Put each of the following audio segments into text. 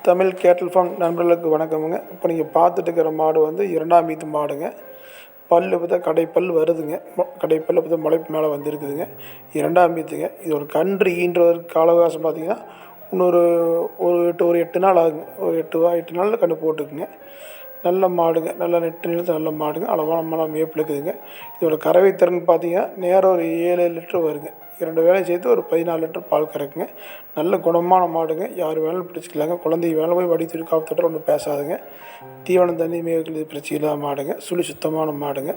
தமிழ் கேட்டில் ஃபார்ம் நண்பர்களுக்கு வணக்கமுங்க. இப்போ நீங்கள் பார்த்துட்டு இருக்கிற மாடு வந்து 2ஆம் ஈத்து மாடுங்க. பல் பார்த்தா கடைப்பல் வருதுங்க. கடைப்பல் பார்த்தா முளைப்பு மேலே வந்துருக்குதுங்க. 2ஆம் ஈத்துங்க. இது ஒரு கன்று ஈன்றதற்கு கால அவகாசம் பார்த்தீங்கன்னா இன்னொரு ஒரு 8 நாள் ஆகுங்க. ஒரு 8 நாளில் கன்று போட்டுக்குங்க. நல்ல மாடுங்க. நல்ல நெட்டு நிலத்து நல்ல மாடுங்க. அளவான மேய்ப்பில் இருக்குதுங்க. இதோட கறவை திறன் பார்த்தீங்கன்னா நேரம் ஒரு 7 லிட்டர் வருங்க. 2 வேளையும் சேர்த்து ஒரு 14 லிட்டர் பால் கறக்குங்க. நல்ல குணமான மாடுங்க. யார் வேணாலும் பிடிச்சிக்கலாங்க. குழந்தை வேலை போய் வடி தூக்கி காப்பு தொட்டால் ஒன்றும் பேசாதுங்க. தீவனம் தண்ணி மேய்க்கிறது பிரச்சனை இல்லாத மாடுங்க. சுத்தமான மாடுங்க.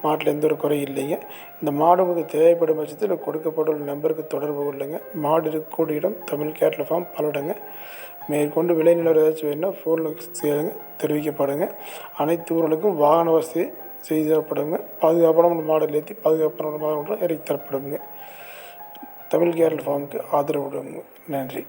மாட்டில் எந்த ஒரு குறையும் இல்லைங்க. இந்த மாடு உங்களுக்கு தேவைப்படும் பட்சத்தில் கொடுக்கப்படும் நம்பருக்கு தொடர்பு கொள்ளுங்க. மாடு இருக்கக்கூடிய இடம் தமிழ் கேட்டில் ஃபார்ம் பல்லடங்க. மேற்கொண்டு விலை நிலவரம் ஏதாச்சும் வேணுன்னா ஃபோனில் தெரிவிக்கப்படுங்க. அனைத்து ஊர்களுக்கும் வாகன வசதி செய்து தரப்படுங்க. பாதுகாப்பான மாடல் ஏற்றி பாதுகாப்பான மாடல் இறக்கி தரப்படுங்க. தமிழ் கேட்டில் ஃபார்முக்கு ஆதரவு விடுங்க. நன்றி.